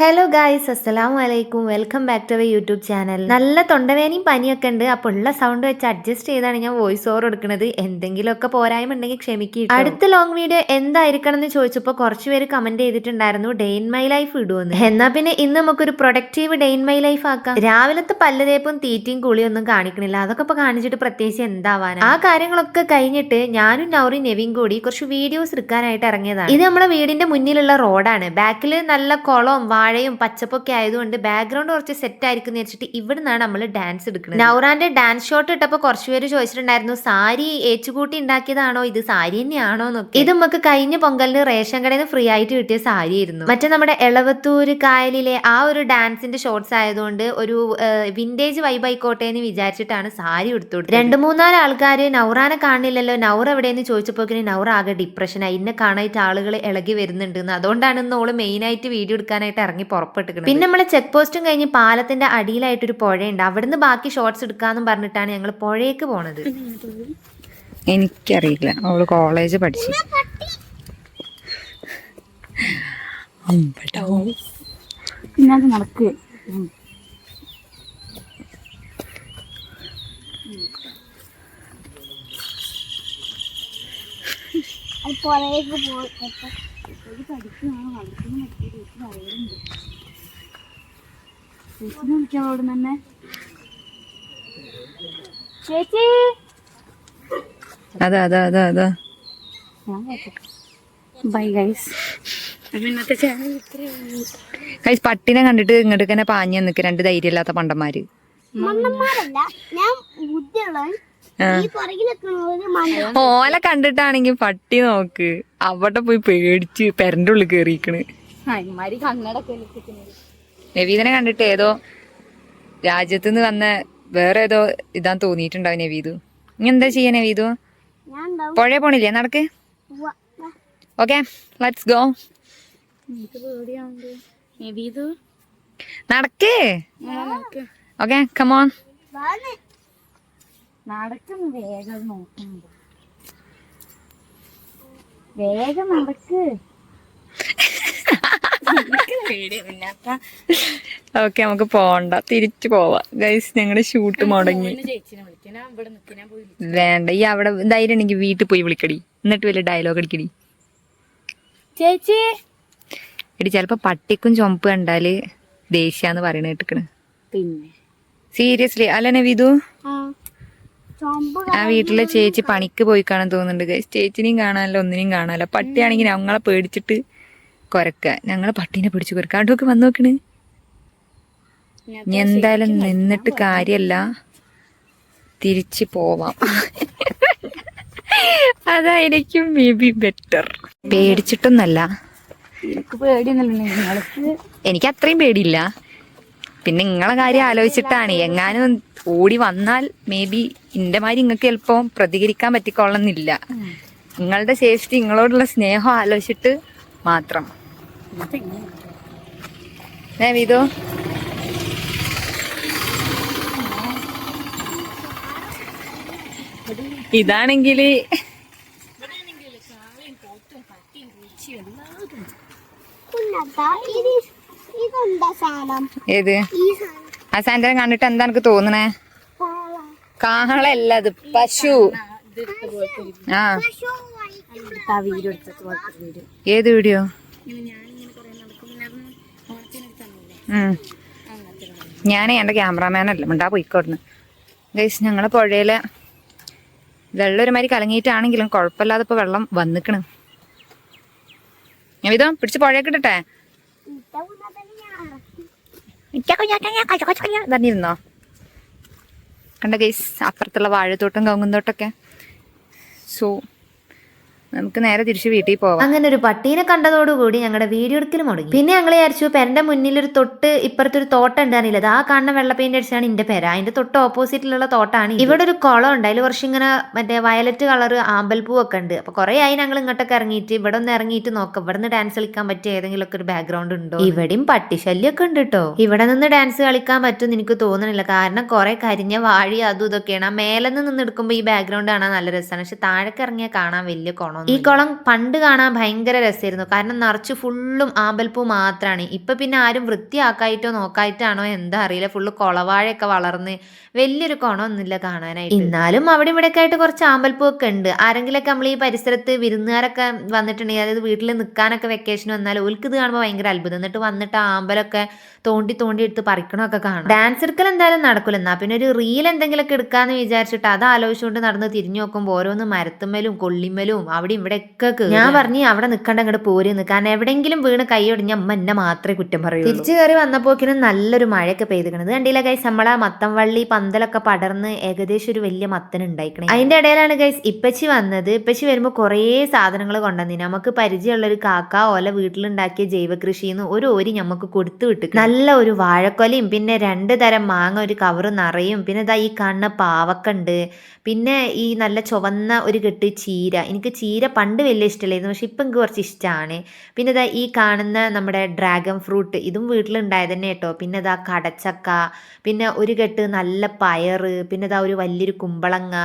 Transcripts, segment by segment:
Hello guys, അസ്സലാമു അലൈക്കും. Welcome back to our YouTube channel. നല്ല തൊണ്ടവേനയും പനിയൊക്കെ ഉണ്ട്. അപ്പോൾ ഉള്ള സൗണ്ട് വെച്ച് അഡ്ജസ്റ്റ് ചെയ്താണ് ഞാൻ വോയിസ് ഓവർ എടുക്കുന്നത്. എന്തെങ്കിലുമൊക്കെ പോരായ്മ ഉണ്ടെങ്കിൽ ക്ഷമിക്കുക. അടുത്ത ലോങ് വീഡിയോ എന്തായിരിക്കണം എന്ന് ചോദിച്ചപ്പോൾ കുറച്ച് പേര് കമന്റ് ചെയ്തിട്ടുണ്ടായിരുന്നു ഡേ ഇൻ മൈ ലൈഫ് ഇടുമെന്ന്. എന്നാൽ പിന്നെ ഇന്ന് നമുക്കൊരു productive day in my life ആക്കാം. രാവിലത്തെ പല്ല് തേപ്പും തീറ്റയും കുളിയൊന്നും കാണിക്കണില്ല. അതൊക്കെ ഇപ്പൊ കാണിച്ചിട്ട് പ്രത്യേകിച്ച് എന്താവാനാ. ആ കാര്യങ്ങളൊക്കെ കഴിഞ്ഞിട്ട് ഞാനും നൗറി നെവിൻ കൂടി കുറച്ച് വീഡിയോസ് എടുക്കാനായിട്ട് ഇറങ്ങിയതാണ്. ഇത് നമ്മളെ വീടിന്റെ മുന്നിലുള്ള റോഡാണ്. ബാക്കിൽ നല്ല കുളവും വാഴയും പച്ചപ്പൊക്കെ ആയതുകൊണ്ട് ബാക്ക്ഗ്രൗണ്ട് കുറച്ച് സെറ്റ് ആയിരിക്കും എന്ന് വെച്ചിട്ട് ഇവിടുന്നാണ് നമ്മൾ ഡാൻസ് എടുക്കുന്നത്. നൗറാന്റെ ഡാൻസ് ഷോട്ട് ഇട്ടപ്പോൾ കുറച്ച് പേര് ചോദിച്ചിട്ടുണ്ടായിരുന്നു സാരി ഏച്ചുകൂട്ടി ഉണ്ടാക്കിയതാണോ, ഇത് സാരി തന്നെയാണോ എന്നൊക്കെ. ഇത് നമുക്ക് കഴിഞ്ഞ പൊങ്കലിന് റേഷൻ കടയിൽ നിന്ന് ഫ്രീ ആയിട്ട് കിട്ടിയ സാരി ആയിരുന്നു. മറ്റേ നമ്മുടെ എളവത്തൂര് കായലിലെ ആ ഒരു ഡാൻസിന്റെ ഷോർട്സ് ആയതുകൊണ്ട് ഒരു വിന്റേജ് വൈബ് ആയിക്കോട്ടെ എന്ന് വിചാരിച്ചിട്ടാണ് സാരി എടുത്തു കൊടുത്തത്. 2-3 ആൾക്കാർ നൗറാനെ കാണില്ലല്ലോ, നൗറ എവിടെയെന്ന് ചോദിച്ചപ്പോൾ നൗറ ആകെ ഡിപ്രഷനായി. ഇന്നെ കാണാനായിട്ട് ആളുകൾ ഇളകി വരുന്നുണ്ട്. അതുകൊണ്ടാണ് ഇന്ന് ഓള് മെയിൻ ആയിട്ട് വീഡിയോ എടുക്കാനായിട്ട് ഇറങ്ങി പുറപ്പെട്ടിരിക്കുന്നത്. പിന്നെ നമ്മള് ചെക്ക് പോസ്റ്റും കഴിഞ്ഞ് പാലത്തിന്റെ അടിയിലായിട്ടൊരു പുഴയുണ്ട്. അവിടുന്ന് ബാക്കി ഷോർട്സ് എടുക്കാന്നും പറഞ്ഞിട്ടാണ് ഞങ്ങൾ പുഴയ്ക്ക് പോണത്. എനിക്കറിയില്ല, അവള് കോളേജ് പഠിച്ചു. നടക്ക് ചേച്ചി അതാ അതാ അതാ അതാ ബൈ ഗൈസ്. ഗൈസ്, പട്ടിനെ കണ്ടിട്ട് ഇങ്ങോട്ട് തന്നെ പാഞ്ഞു നിൽക്കുക രണ്ട് ധൈര്യമില്ലാത്ത പണ്ടന്മാര്. ഓലെ കണ്ടിട്ടാണെങ്കി പട്ടി നോക്ക് അവിടെ പോയി പേടിച്ച് പെരന്റെ ഉള്ളിൽ കേറിയിക്കണ്. നവീദിനെ കണ്ടിട്ട് ഏതോ രാജ്യത്തുനിന്ന് വന്ന വേറെ ഏതോ ഇതാന്ന് തോന്നിയിട്ടുണ്ടാവും നവീദു. ഇനി എന്താ ചെയ്യാ നവീദു? പുഴ പോണില്ലേ? നടക്ക്. Okay, let's go. നടക്ക്. Okay, come on. നടക്കുന്നു. വേഗം നോക്കുന്നുണ്ട്. വേഗം നടക്ക്. ഓക്കെ, നമുക്ക് പോണ്ട, തിരിച്ചു പോവാം. ഗൈസ്, ഞങ്ങളുടെ ഷൂട്ട് മുടങ്ങി. വേണ്ട, ഈ അവിടെ ധൈര്യം ഉണ്ടെങ്കിൽ വീട്ടിൽ പോയി വിളിക്കടി, എന്നിട്ട് വലിയ ഡയലോഗ് അടിക്കടി. ചേച്ചി എടി, ചിലപ്പോ പട്ടിക്കും ചുമപ്പ് കണ്ടാല് ദേഷ്യാന്ന് പറയണ കേട്ടിക്കണ്. പിന്നെ സീരിയസ്ലി അല്ല നവീദു? ആ വീട്ടിലെ ചേച്ചി പണിക്ക് പോയി കാണാൻ തോന്നുന്നുണ്ട് ഗൈസ്. ചേച്ചിനെയും കാണാനല്ലോ, ഒന്നിനെയും കാണാനല്ലോ. പട്ടിയാണെങ്കിൽ ഞങ്ങളെ പേടിച്ചിട്ട് കൊരക്ക, ഞങ്ങളെ പട്ടീനെ പിടിച്ച് കൊരക്ക. അവിടെയൊക്കെ വന്നു നോക്കണ്. ഇനി എന്തായാലും നിന്നിട്ട് കാര്യല്ല, തിരിച്ചു പോവാം. അതായിരിക്കും മേ ബി ബെറ്റർ. പേടിച്ചിട്ടൊന്നല്ല, എനിക്ക് അത്രയും പേടിയില്ല. പിന്നെ നിങ്ങളെ കാര്യം ആലോചിച്ചിട്ടാണ്. എങ്ങാനും ഓടി വന്നാൽ മേ ബി ഇന്റെ മാതിരി നിങ്ങൾക്ക് ചിലപ്പോൾ പ്രതികരിക്കാൻ പറ്റിക്കൊള്ളുന്നില്ല. നിങ്ങളുടെ സേഫ്റ്റി, നിങ്ങളോടുള്ള സ്നേഹം ആലോചിച്ചിട്ട് മാത്രം. വീതോ ഇതാണെങ്കില് ഏത് ആ സാധനം കണ്ടിട്ട് എന്താ എനിക്ക് തോന്നണേ? കാളല്ല, അത് പശു. ആ, ഏത് വീഡിയോ? ഞാനേ എന്റെ ക്യാമറാമാനല്ല, മിണ്ടാ പോയിക്കോടുന്നു. ഗൈസ്, ഞങ്ങളെ പുഴയിലെ വെള്ളം ഒരുമാതിരി കലങ്ങിയിട്ടാണെങ്കിലും കുഴപ്പമില്ലാതെ ഇപ്പൊ വെള്ളം വന്നിക്കണ്. ഞാൻ ഇതോ പിടിച്ച് പുഴയൊക്കെ ഇട്ടട്ടെ. പറഞ്ഞിരുന്നോ? കണ്ട ഗൈസ്, അപ്പുറത്തുള്ള വാഴത്തോട്ടം കവുങ്ങുന്തോട്ടൊക്കെ. സോ നമുക്ക് നേരെ തിരിച്ച് വീട്ടിൽ പോവാം. അങ്ങനെ ഒരു പട്ടീനെ കണ്ടതോടുകൂടി ഞങ്ങളുടെ വീഡിയോ എടുക്കൽ മുടങ്ങി. പിന്നെ ഞങ്ങൾ വിചാരിച്ചു പെരന്റെ മുന്നിൽ ഒരു തൊട്ട് ഇപ്പുറത്തൊരു തോട്ടം ഉണ്ടായിരുന്നില്ല, ആ കാണുന്ന വെള്ള പെയിന്റ് അടിച്ചാണ് എന്റെ പെര. അതിന്റെ തൊട്ട് ഓപ്പോസിറ്റിലുള്ള തോട്ടാണ്. ഇവിടെ ഒരു കുളം ഉണ്ട്, അതിൽ കുറച്ച് ഇങ്ങനെ മറ്റേ വയലറ്റ് കളർ ആമ്പൽപ്പൂവൊക്കെ ഉണ്ട്. അപ്പൊ കുറെ ആയി ഞങ്ങൾ ഇങ്ങോട്ടൊക്കെ ഇറങ്ങിയിട്ട് ഇവിടെ ഒന്ന് ഇറങ്ങിയിട്ട് നോക്കാം, ഇവിടെ നിന്ന് ഡാൻസ് കളിക്കാൻ പറ്റിയ ഏതെങ്കിലും ഒക്കെ ഒരു ബാക്ക്ഗ്രൗണ്ട് ഉണ്ടോ. ഇവിടെയും പട്ടിശല്യൊക്കെ ഉണ്ട് കേട്ടോ. ഇവിടെ നിന്ന് ഡാൻസ് കളിക്കാൻ പറ്റുമെന്ന് എനിക്ക് തോന്നുന്നില്ല, കാരണം കുറെ കരിഞ്ഞ വാഴി അതും ഇതൊക്കെയാണ്. ആ മേലെ നിന്ന് എടുക്കുമ്പോൾ ഈ ബാക്ക്ഗ്രൗണ്ട് കാണാൻ നല്ല രസമാണ്, പക്ഷെ താഴേക്ക് ഇറങ്ങിയാൽ കാണാൻ വലിയ കോണം. കുളം. ഈ കുളം പണ്ട് കാണാൻ ഭയങ്കര രസമായിരുന്നു, കാരണം നിറച്ച് ഫുള്ളും ആമ്പൽപ്പൂ മാത്രമാണ്. ഇപ്പൊ പിന്നെ ആരും വൃത്തിയാക്കായിട്ടോ നോക്കായിട്ടാണോ എന്താ അറിയില്ല, ഫുള്ള് കുളവാഴയൊക്കെ വളർന്ന് വലിയൊരു കുണമൊന്നുമില്ല കാണാനായിട്ട്. എന്നാലും അവിടെ ഇവിടെയൊക്കെ ആയിട്ട് കുറച്ച് ആമ്പൽപ്പൂ ഒക്കെ ഉണ്ട്. ആരെങ്കിലൊക്കെ നമ്മൾ ഈ പരിസരത്ത് വിരുന്നുകാരൊക്കെ വന്നിട്ടുണ്ടെങ്കിൽ, അതായത് വീട്ടിൽ നിൽക്കാനൊക്കെ വെക്കേഷൻ വന്നാൽ ഓൽക്ക് ഇത് കാണുമ്പോൾ ഭയങ്കര അത്ഭുതം. എന്നിട്ട് വന്നിട്ട് ആമ്പലൊക്കെ തോണ്ടി തോണ്ടി എടുത്ത് പറിക്കണമൊക്കെ കാണാം. ഡാൻസ് എടുക്കൽ എന്തായാലും നടക്കില്ല, എന്നാ പിന്നെ ഒരു റീൽ എന്തെങ്കിലുമൊക്കെ എടുക്കാന്ന് വിചാരിച്ചിട്ട് അത് ആലോചിച്ചുകൊണ്ട് നടന്ന് തിരിഞ്ഞു നോക്കുമ്പോൾ ഓരോന്ന് മരത്തുമ്മലും കൊള്ളിമ്മലും അവിടെ ഇവിടെയൊക്കെ ഞാൻ പറഞ്ഞു അവിടെ നിൽക്കണ്ട, അങ്ങോട്ട് പോരുന്ന്, കാരണം എവിടെയെങ്കിലും വീണ് കൈ ഒടിഞ്ഞ അമ്മ എന്നെ മാത്രമേ കുറ്റം പറയൂ. തിരിച്ചു കയറി വന്നപ്പോക്കിനും നല്ലൊരു മഴയൊക്കെ പെയ്തിക്കണത് കണ്ടില്ല ഗൈസ്. നമ്മളെ മത്തം വള്ളി പന്തലൊക്കെ പടർന്ന് ഏകദേശം ഒരു വലിയ മത്തൻ ഉണ്ടായിക്കണേ. അതിന്റെ ഇടയിലാണ് ഗൈസ് ഇപ്പച്ചി വന്നത്. ഇപ്പച്ചി വരുമ്പോൾ കുറേ സാധനങ്ങൾ കൊണ്ടുവന്നിന്. നമുക്ക് പരിചയമുള്ള ഒരു കാക്ക ഓല വീട്ടിലുണ്ടാക്കിയ ജൈവ കൃഷിന്ന് ഒരു ഓരി നമുക്ക് കൊടുത്തു വിട്ടു. നല്ല ഒരു വാഴക്കൊലയും പിന്നെ 2 തരം മാങ്ങ ഒരു കവറ് നിറയും, പിന്നെ ഇതാ ഈ കാണുന്ന പാവക്കുണ്ട്, പിന്നെ ഈ നല്ല ചുവന്ന ഒരു കെട്ട് ചീര. എനിക്ക് ചീര പണ്ട് വലിയ ഇഷ്ടമില്ലായിരുന്നു, പക്ഷെ ഇപ്പം എനിക്ക് കുറച്ച് ഇഷ്ടമാണ്. പിന്നെ ഇതാ ഈ കാണുന്ന നമ്മുടെ ഡ്രാഗൺ ഫ്രൂട്ട്, ഇതും വീട്ടിലുണ്ടായത് തന്നെ കേട്ടോ. പിന്നെ ഇതാ കടച്ചക്ക, പിന്നെ ഒരു കെട്ട് നല്ല പയറ്, പിന്നെ ഇതാ ഒരു വലിയൊരു കുമ്പളങ്ങ.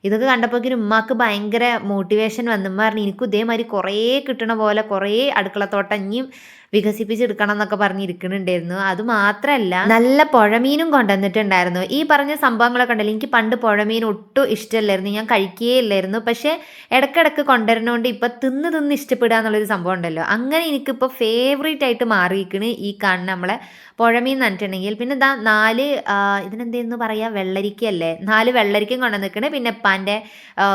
ഇതൊക്കെ കണ്ടപ്പോൾ ഉമ്മാക്ക് ഭയങ്കര മോട്ടിവേഷൻ വന്നു. ഉമ്മ പറഞ്ഞു എനിക്കും ഇതേമാതിരി കുറേ കിട്ടണ പോലെ കുറേ അടുക്കളത്തോട്ടം ഇനിയും വികസിപ്പിച്ചെടുക്കണം എന്നൊക്കെ പറഞ്ഞിരിക്കുന്നുണ്ടായിരുന്നു. അത് മാത്രമല്ല നല്ല പുഴമീനും കൊണ്ടുവന്നിട്ടുണ്ടായിരുന്നു. ഈ പറഞ്ഞ സംഭവങ്ങളൊക്കെ ഉണ്ടല്ലോ, എനിക്ക് പണ്ട് പുഴമീൻ ഒട്ടും ഇഷ്ടമല്ലായിരുന്നു, ഞാൻ കഴിക്കേ ഇല്ലായിരുന്നു. പക്ഷെ ഇടക്കിടക്ക് കൊണ്ടുവരുന്നതുകൊണ്ട് ഇപ്പം തിന്ന് ഇഷ്ടപ്പെടുക എന്നുള്ളൊരു സംഭവം ഉണ്ടല്ലോ, അങ്ങനെ എനിക്കിപ്പോൾ ഫേവറേറ്റ് ആയിട്ട് മാറിയിരിക്കണ് ഈ കാണുന്ന നമ്മളെ പുഴമീൻ നന്നിട്ടുണ്ടെങ്കിൽ. പിന്നെ ഇതാ 4 ഇതിനെന്തെന്ന് പറയുക, വെള്ളരിക്കയല്ലേ, 4 വെള്ളരിക്കയും കൊണ്ടുവന്നിരിക്കണേ. പിന്നെ ഉപ്പാൻ്റെ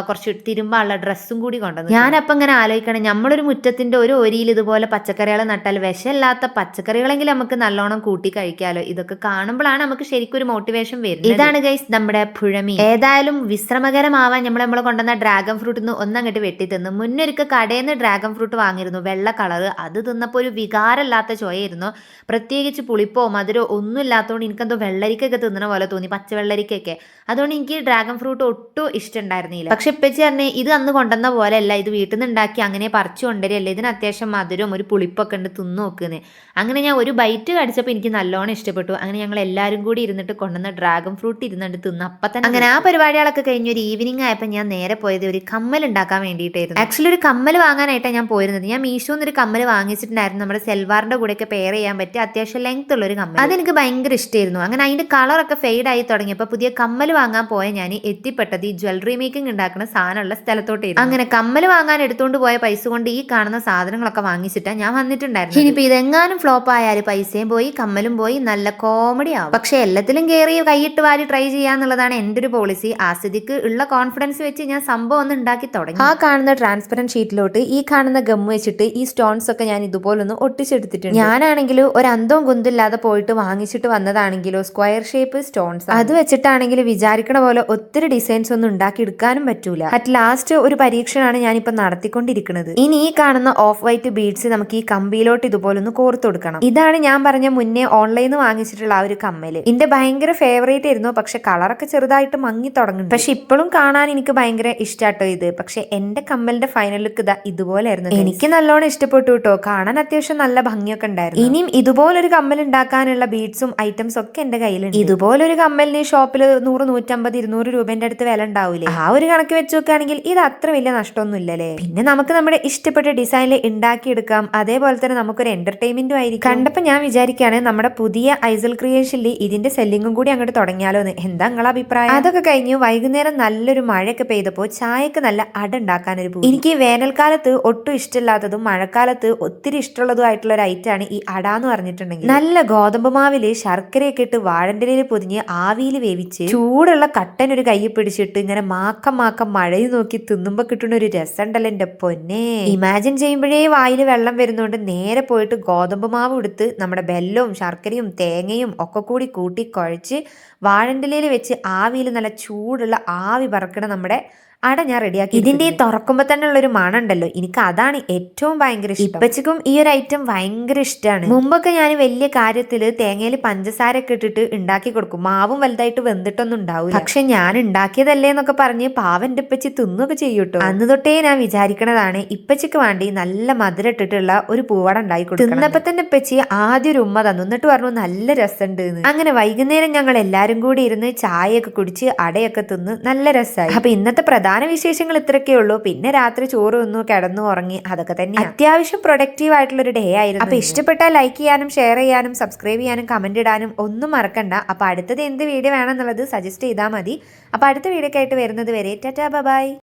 കുറച്ച് തിരുമ്പാനുള്ള ഡ്രസ്സും കൂടി കൊണ്ടുവന്നു. ഞാനപ്പം ഇങ്ങനെ ആലോചിക്കണം, നമ്മളൊരു മുറ്റത്തിൻ്റെ ഒരു ഒരിയിൽ ഇതുപോലെ പച്ചക്കറികൾ നട്ടാൽ വിഷമില്ലാത്ത പച്ചക്കറികളെങ്കിലും നമുക്ക് നല്ലോണം കൂട്ടി കഴിക്കാമല്ലോ. ഇതൊക്കെ കാണുമ്പോഴാണ് നമുക്ക് ശരിക്കും ഒരു മോട്ടിവേഷൻ വരുന്നത്. ഇതാണ് ഗൈസ് നമ്മുടെ പുഴമീൻ. ഏതായാലും വിശ്രമകരമാവാൻ നമ്മൾ കൊണ്ടുവന്ന ഡ്രാഗൺ ഫ്രൂട്ടിൽ നിന്ന് ഒന്നങ്ങോട്ട് വെട്ടി തിന്നു. മുന്നൊരിക്കൽ കടയിൽ നിന്ന് ഡ്രാഗൺ ഫ്രൂട്ട് വാങ്ങിയിരുന്നു, വെള്ള കളറ്. അത് തിന്നപ്പോൾ ഒരു വികാരമില്ലാത്ത ചോയായിരുന്നു, പ്രത്യേകിച്ച് പുളിപ്പോ മധുരോ ഒന്നും ഇല്ലാത്തതുകൊണ്ട് എനിക്കെന്തോ വെള്ളരിക്കൊക്കെ തിന്നണ പോലെ തോന്നി, പച്ച വെള്ളരിക്കൊക്കെ. അതുകൊണ്ട് എനിക്ക് ഡ്രാഗൺ ഫ്രൂട്ട് ഒട്ടും ഇഷ്ടമുണ്ടായിരുന്നില്ല. പക്ഷെ ഇപ്പച്ചി പറഞ്ഞേ ഇത് അന്ന് കൊണ്ടുവന്ന പോലെ അല്ല, ഇത് വീട്ടിൽ നിന്ന് ഉണ്ടാക്കി അങ്ങനെ പറിച്ചു കൊണ്ടുവരികയല്ലേ, ഇതിന് അത്യാവശ്യം മധുരവും ഒരു പുളിപ്പൊക്കെ ഉണ്ട്, തിന്നു നോക്കുന്നത്. അങ്ങനെ ഞാൻ ഒരു ബൈറ്റ് കടിച്ചപ്പോൾ എനിക്ക് നല്ലോണം ഇഷ്ടപ്പെട്ടു. അങ്ങനെ ഞങ്ങൾ എല്ലാവരും കൂടി ഇരുന്നിട്ട് കൊണ്ടുവന്ന ഡ്രാഗൺ ഫ്രൂട്ട് ഇരുന്നിട്ട് തിന്നു. അപ്പം തന്നെ അങ്ങനെ ആ പരിപാടികളൊക്കെ കഴിഞ്ഞ് ഒരു ഈവനിങ് ആയപ്പോൾ ഞാൻ നേരെ പോയത് ഒരു കമ്മൽ ഉണ്ടാക്കാൻ വേണ്ടിയിട്ടായിരുന്നു. ആക്ച്വലി ഒരു കമ്മൽ വാങ്ങാനായിട്ടാണ് ഞാൻ പോയിരുന്നത്. ഞാൻ മീഷോന്ന് ഒരു കമ്മൽ വാങ്ങിച്ചിട്ടുണ്ടായിരുന്നു, നമ്മുടെ സെൽവാറിന്റെ കൂടെയൊക്കെ പെയർ ചെയ്യാൻ പറ്റിയ അത്യാവശ്യം ലെങ്ത് ഉള്ള ഒരു കമ്മൽ. അതെനിക്ക് ഭയങ്കര ഇഷ്ടമായിരുന്നു. അങ്ങനെ അതിന്റെ കളറൊക്കെ ഫെയ്ഡ് ആയി തുടങ്ങിയപ്പോൾ പുതിയ കമ്മൽ വാങ്ങാൻ പോയ ഞാൻ എത്തിപ്പെട്ടത് ഈ ജ്വല്ലറി മേക്കിംഗ് ഉണ്ടാക്കുന്ന സാധനമുള്ള സ്ഥലത്തോട്ടായിരുന്നു. അങ്ങനെ കമ്മൽ വാങ്ങാൻ എടുത്തുകൊണ്ട് പോയ പൈസ കൊണ്ട് ഈ കാണുന്ന സാധനങ്ങളൊക്കെ വാങ്ങിച്ചിട്ടാണ് ഞാൻ വന്നിട്ടുണ്ടായിരുന്നു. ഇനിയിപ്പോൾ ഇതെങ്ങാനും ഫ്ലോപ്പ് ആയാൽ പൈസയും പോയി കമ്മലും പോയി, നല്ല കോമഡി ആവും. പക്ഷെ എല്ലാത്തിലും കയറി കൈയിട്ട് വാരി ട്രൈ ചെയ്യാന്നുള്ളതാണ് എൻ്റെ ഒരു പോളിസി. ആസിദിക്ക് ഉള്ള കോൺഫിഡൻസ് വെച്ച് ഞാൻ സംഭവം ഒന്ന് ഉണ്ടാക്കി തുടങ്ങി. ആ കാണുന്ന ട്രാൻസ്പെറന്റ് ഷീറ്റിലോട്ട് ഈ കാണുന്ന ഗം വെച്ചിട്ട് ഈ സ്റ്റോൺസ് ഒക്കെ ഞാൻ ഇതുപോലൊന്ന് ഒട്ടിച്ചെടുത്തിട്ടുണ്ട്. ഞാനാണെങ്കിൽ ഒരു അന്തവും കുന്തില്ലാതെ പോയിട്ട് വാങ്ങിച്ചിട്ട് വന്നതാണെങ്കിലോ സ്ക്വയർ ഷേപ്പ് സ്റ്റോൺസ്, അത് വെച്ചിട്ടാണെങ്കിൽ വിചാരിക്കണ പോലെ ഒത്തിരി ഡിസൈൻസ് ഒന്നും ഉണ്ടാക്കി എടുക്കാനും പറ്റൂല. അറ്റ് ലാസ്റ്റ് ഒരു പരീക്ഷണമാണ് ഞാനിപ്പോ നടത്തിക്കൊണ്ടിരിക്കുന്നത്. ഇനി ഈ കാണുന്ന ഓഫ് വൈറ്റ് ബീഡ്സ് നമുക്ക് ഈ കമ്പിയിലോട്ട് ഇതുപോലൊന്ന് കോർത്തു കൊടുക്കണം. ഇതാണ് ഞാൻ പറഞ്ഞ മുന്നേ ഓൺലൈനിൽ നിന്ന് വാങ്ങിച്ചിട്ടുള്ള ആ ഒരു കമ്മല്. എന്റെ ഭയങ്കര ഫേവറേറ്റ് ആയിരുന്നു, പക്ഷെ കളറൊക്കെ ചെറുതായിട്ട് മങ്ങി തുടങ്ങുന്നുണ്ട്. പക്ഷെ ഇപ്പോഴും കാണാൻ എനിക്ക് ഭയങ്കര ഇഷ്ടാട്ടോ ഇത്. പക്ഷെ എന്റെ കമ്മലിന്റെ ഫൈനൽ ലുക്ക് ഇതാ ഇതുപോലെ ആയിരുന്നു. എനിക്ക് നല്ലോണം ഇഷ്ടപ്പെട്ടു കേട്ടോ, കാണാൻ അത്യാവശ്യം നല്ല ഭംഗിയൊക്കെ ഉണ്ടായിരുന്നു. ഇനിയും ഇതുപോലൊരു കമ്മൽ ഉണ്ടാക്കാനുള്ള ബീഡ്സും ഐറ്റംസ് ഒക്കെ എന്റെ കയ്യിലുണ്ട്. ഇതുപോലൊരു കമ്മലിന് ഷോപ്പിൽ 100, 150, 200 രൂപന്റെ അടുത്ത് വില ഉണ്ടാവൂലേ. ആ ഒരു കണക്ക് വെച്ച് നോക്കുകയാണെങ്കിൽ ഇത് അത്ര വലിയ നഷ്ടമൊന്നും ഇല്ലല്ലേ. പിന്നെ നമുക്ക് നമ്മുടെ ഇഷ്ടപ്പെട്ട ഡിസൈനിൽ ഉണ്ടാക്കിയെടുക്കാം. അതേപോലെ തന്നെ നമുക്കൊരു എന്റർടൈൻമെന്റും ആയിരിക്കും. കണ്ടപ്പോൾ ഞാൻ വിചാരിക്കുകയാണ് നമ്മുടെ പുതിയ ഐസൽ ക്രിയേഷനിൽ ഇതിന്റെ സെല്ലിങ്ങും കൂടി അങ്ങോട്ട് തുടങ്ങിയാലോ എന്ന്. എന്താ നിങ്ങളെ അഭിപ്രായം? അതൊക്കെ കഴിഞ്ഞു വൈകുന്നേരം നല്ലൊരു മഴയൊക്കെ പെയ്തപ്പോൾ ചായക്ക് നല്ല അട ഉണ്ടാക്കാനൊരു പൂതി. എനിക്ക് വേനൽക്കാലത്ത് ഒട്ടും ഇഷ്ടമില്ലാത്തതും മഴക്കാലത്ത് ഒത്തിരി ഇഷ്ടമുള്ളതുമായിട്ടുള്ള ഒരു ഐറ്റാണ് ഈ അട എന്ന് പറഞ്ഞിട്ടുണ്ടെങ്കിൽ. നല്ല ഗോതമ്പ് മാവില് ശർക്കരയൊക്കെ ഇട്ട് വാഴണ്ടിലയിൽ പൊതിഞ്ഞ് ആവിയിൽ വേവിച്ച് ചൂടുള്ള കട്ടൻ ഒരു കൈ പിടിച്ചിട്ട് ഇങ്ങനെ മാക്കം മഴയും നോക്കി തിന്നുമ്പോ കിട്ടുന്ന ഒരു രസമുണ്ടല്ലോ എന്റെ പൊന്നെ. ഇമാജിൻ ചെയ്യുമ്പോഴേ വായിൽ വെള്ളം വരുന്നോണ്ട് നേരെ പോയിട്ട് ഗോതമ്പ് മാവ് എടുത്ത് നമ്മുടെ ബെല്ലവും ശർക്കരയും തേങ്ങയും ഒക്കെ കൂടി കൂട്ടി കുഴച്ച് വാഴണ്ടിലയിൽ വെച്ച് ആവിയിൽ നല്ല ചൂടുള്ള ആവി പറക്കണ നമ്മുടെ അട ഞാൻ റെഡിയാക്കി. ഇതിന്റെ ഈ തുറക്കുമ്പോ തന്നെ ഉള്ളൊരു മണം ഉണ്ടല്ലോ, എനിക്ക് അതാണ് ഏറ്റവും ഭയങ്കര ഇഷ്ടം. ഇപ്പച്ചിക്കും ഈ ഒരു ഐറ്റം ഭയങ്കര ഇഷ്ടമാണ്. മുമ്പൊക്കെ ഞാൻ വലിയ കാര്യത്തില് തേങ്ങയിൽ പഞ്ചസാരൊക്കെ ഇട്ടിട്ട് ഉണ്ടാക്കി കൊടുക്കും, മാവും വലുതായിട്ട് വെന്തിട്ടൊന്നും ഉണ്ടാവില്ല. പക്ഷെ ഞാൻ ഉണ്ടാക്കിയതല്ലേ എന്നൊക്കെ പറഞ്ഞ് പാവന്റെ ഇപ്പച്ചി തിന്നൊക്കെ ചെയ്യൂട്ടോ. അന്ന് തൊട്ടേ ഞാൻ വിചാരിക്കണതാണ് ഇപ്പച്ചിക്ക് വേണ്ടി നല്ല മധുരം ഇട്ടിട്ടുള്ള ഒരു പൂവട ഉണ്ടാക്കി കൊടുക്കും. തിന്നപ്പോ തന്നെ ഇപ്പച്ചി ആദ്യം ഒരു ഉമ്മ തന്നു, എന്നിട്ട് പറഞ്ഞു നല്ല രസമുണ്ട് എന്ന്. അങ്ങനെ വൈകുന്നേരം ഞങ്ങൾ എല്ലാരും കൂടി ഇരുന്ന് ചായയൊക്കെ കുടിച്ച് അടയൊക്കെ തിന്ന് നല്ല രസമായി. അപ്പൊ ഇന്നത്തെ പ്രധാന പ്രധാന വിശേഷങ്ങൾ ഇത്രയൊക്കെ ഉള്ളൂ. പിന്നെ രാത്രി ചോറ് തിന്നു കിടന്നു ഉറങ്ങി, അതൊക്കെ തന്നെ. അത്യാവശ്യം പ്രൊഡക്റ്റീവ് ആയിട്ടുള്ള ഒരു ഡേ ആയിരുന്നു. അപ്പൊ ഇഷ്ടപ്പെട്ടാൽ ലൈക്ക് ചെയ്യാനും ഷെയർ ചെയ്യാനും സബ്സ്ക്രൈബ് ചെയ്യാനും കമന്റ് ഇടാനും ഒന്നും മറക്കണ്ട. അപ്പൊ അടുത്തത് എന്ത് വീഡിയോ വേണമെന്നുള്ളത് സജസ്റ്റ് ചെയ്താൽ മതി. അപ്പൊ അടുത്ത വീഡിയോ ആയിട്ട് വരുന്നത് വരെ ടാറ്റാ ബൈ.